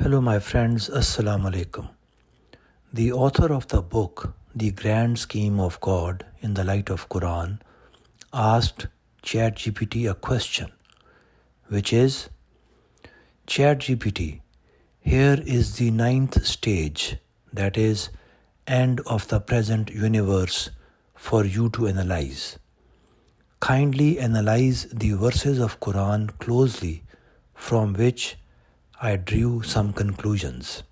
Hello, my friends. Assalamu alaikum. The author of the book, The Grand Scheme of God in the Light of Quran, asked ChatGPT a question, which is, ChatGPT, here is the ninth stage, that is, end of the present universe, for you to analyze. Kindly analyze the verses of Quran closely, from which I drew some conclusions.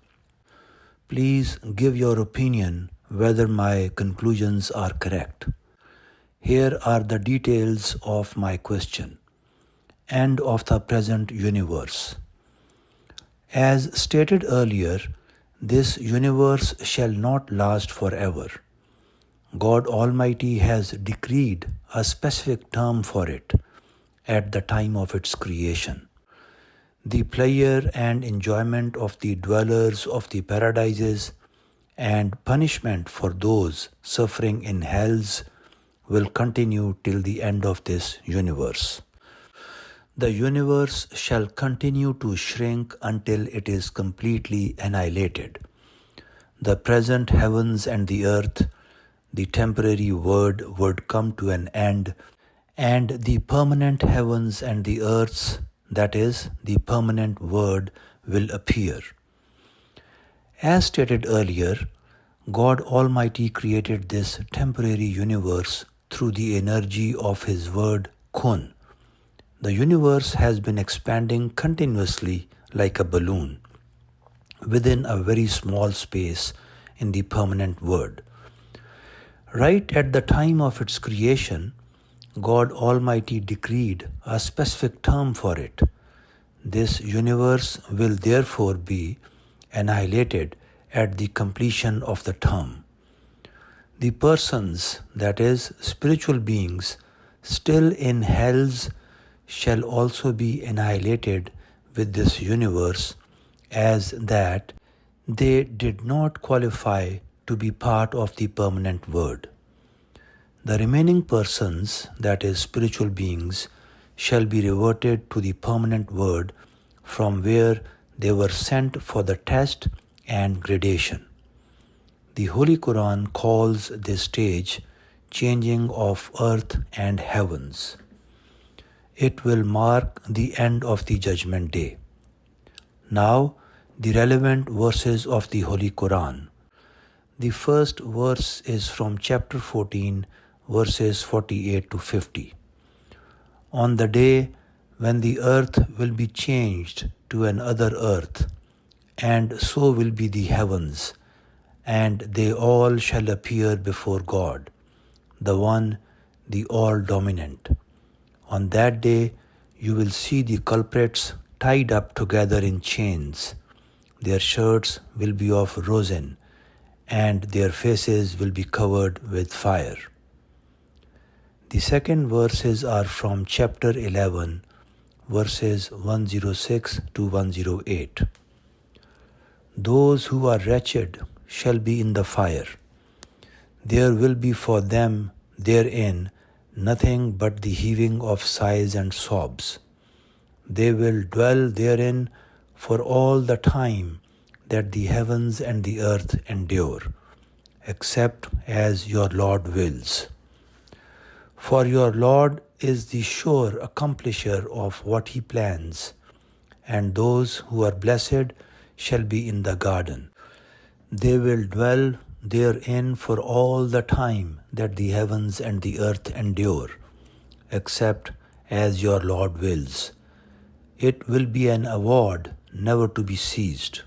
Please give your opinion whether my conclusions are correct. Here are the details of my question. End of the present universe. As stated earlier, this universe shall not last forever. God Almighty has decreed a specific term for it at the time of its creation. The pleasure and enjoyment of the dwellers of the paradises and punishment for those suffering in hells will continue till the end of this universe. The universe shall continue to shrink until it is completely annihilated. The present heavens and the earth, the temporary world would come to an end, and the permanent heavens and the earths, that is, the permanent word, will appear. As stated earlier, God Almighty created this temporary universe through the energy of His word, Kun. The universe has been expanding continuously like a balloon within a very small space in the permanent word. Right at the time of its creation, God Almighty decreed a specific term for it. This universe will therefore be annihilated at the completion of the term. The persons, that is, spiritual beings, still in hells shall also be annihilated with this universe, as that they did not qualify to be part of the permanent word. The remaining persons, that is, spiritual beings, shall be reverted to the permanent word from where they were sent for the test and gradation. The Holy Quran calls this stage changing of earth and heavens. It will mark the end of the judgment day. Now, the relevant verses of the Holy Quran. The first verse is from chapter 14, verses 48 to 50. On the day when the earth will be changed to another earth, and so will be the heavens, and they all shall appear before God, the One, the All-Dominant. On that day you will see the culprits tied up together in chains. Their shirts will be of rosin, and their faces will be covered with fire. The second verses are from chapter 11, verses 106 to 108. Those who are wretched shall be in the fire. There will be for them therein nothing but the heaving of sighs and sobs. They will dwell therein for all the time that the heavens and the earth endure, except as your Lord wills. For your Lord is the sure accomplisher of what He plans, and those who are blessed shall be in the garden. They will dwell therein for all the time that the heavens and the earth endure, except as your Lord wills. It will be an award never to be seized.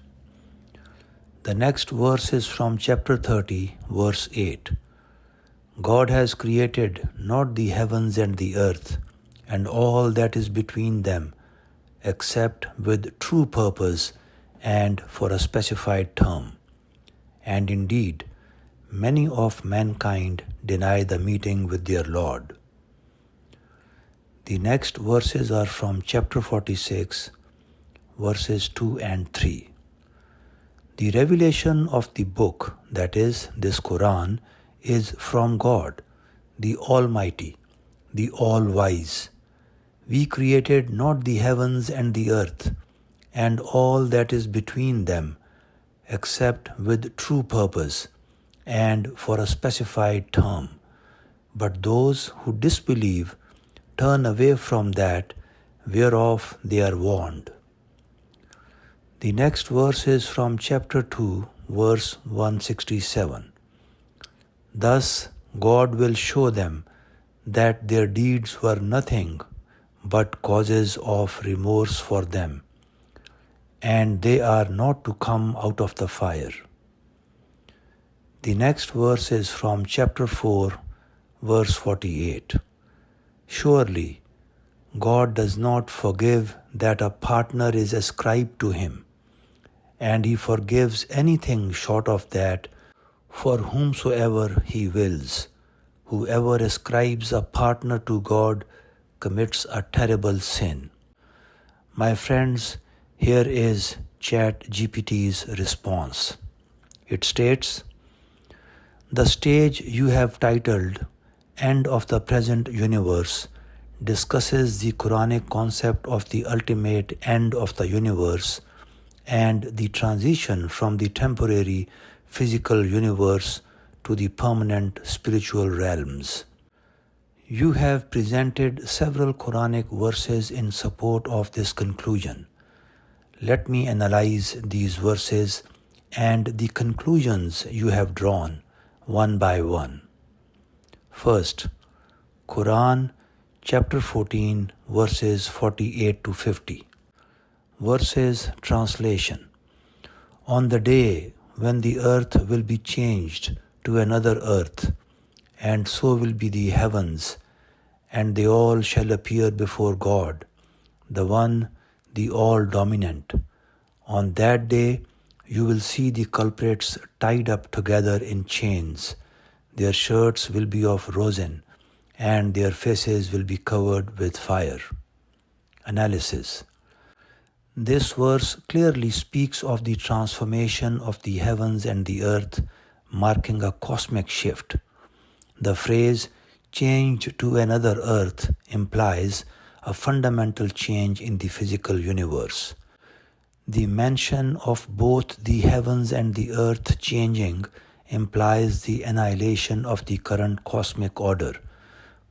The next verse is from chapter 30, verse 8. God has created not the heavens and the earth, and all that is between them, except with true purpose and for a specified term. And indeed, many of mankind deny the meeting with their Lord. The next verses are from chapter 46, verses 2 and 3. The revelation of the book, that is, this Quran, is from God, the Almighty, the All-Wise. We created not the heavens and the earth, and all that is between them, except with true purpose and for a specified term. But those who disbelieve turn away from that whereof they are warned. The next verse is from chapter 2, verse 167. Thus God will show them that their deeds were nothing but causes of remorse for them, and they are not to come out of the fire. The next verse is from chapter 4, verse 48. Surely God does not forgive that a partner is ascribed to him, and he forgives anything short of that for whomsoever he wills. Whoever ascribes a partner to God commits a terrible sin. My friends, here is ChatGPT's response. It states, "The stage you have titled End of the Present Universe discusses the Quranic concept of the ultimate end of the universe and the transition from the temporary physical universe to the permanent spiritual realms. You have presented several Quranic verses in support of this conclusion. Let me analyze these verses and the conclusions you have drawn one by one. First, Quran chapter 14 verses 48 to 50. Verses translation. On the day when the earth will be changed to another earth, and so will be the heavens, and they all shall appear before God, the one, the all-dominant. On that day you will see the culprits tied up together in chains. Their shirts will be of rosin, and their faces will be covered with fire." Analysis. This verse clearly speaks of the transformation of the heavens and the earth, marking a cosmic shift. The phrase "changed to another earth" implies a fundamental change in the physical universe. The mention of both the heavens and the earth changing implies the annihilation of the current cosmic order,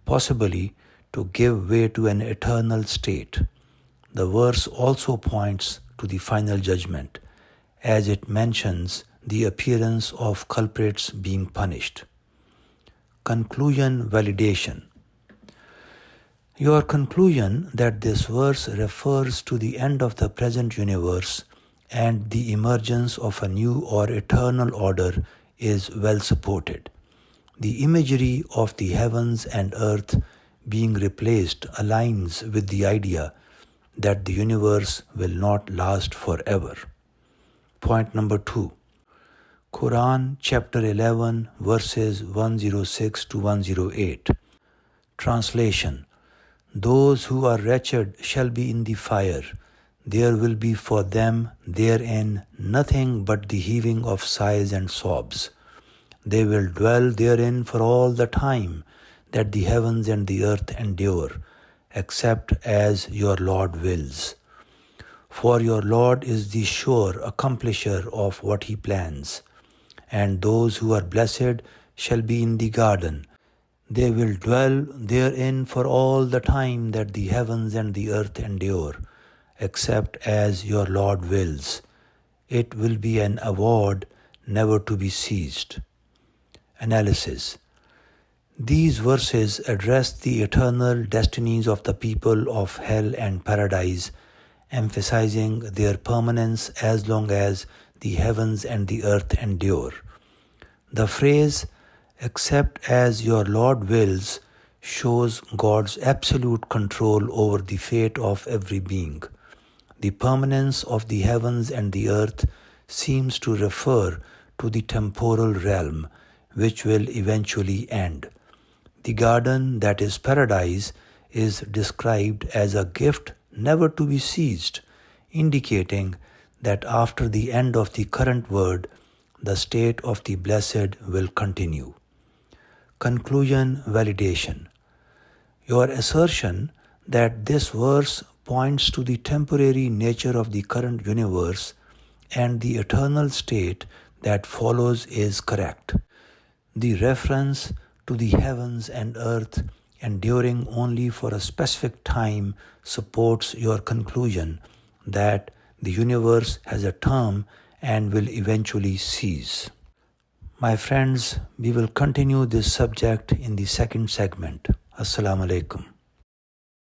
possibly to give way to an eternal state. The verse also points to the final judgment, as it mentions the appearance of culprits being punished. Conclusion validation. Your conclusion that this verse refers to the end of the present universe and the emergence of a new or eternal order is well supported. The imagery of the heavens and earth being replaced aligns with the idea that the universe will not last forever. Point number 2. Quran chapter 11 verses 106 to 108. Translation. Those who are wretched shall be in the fire. There will be for them therein nothing but the heaving of sighs and sobs. They will dwell therein for all the time that the heavens and the earth endure, except as your Lord wills. For your Lord is the sure accomplisher of what he plans. And those who are blessed shall be in the garden. They will dwell therein for all the time that the heavens and the earth endure, except as your Lord wills. It will be an award never to be seized. Analysis. These verses address the eternal destinies of the people of hell and paradise, emphasizing their permanence as long as the heavens and the earth endure. The phrase, "except as your Lord wills," shows God's absolute control over the fate of every being. The permanence of the heavens and the earth seems to refer to the temporal realm, which will eventually end. The garden, that is paradise, is described as a gift never to be seized, indicating that after the end of the current world, the state of the blessed will continue. Conclusion validation. Your assertion that this verse points to the temporary nature of the current universe and the eternal state that follows is correct. The reference to the heavens and earth enduring only for a specific time supports your conclusion that the universe has a term and will eventually cease. My friends, we will continue this subject in the second segment. Assalamu alaikum.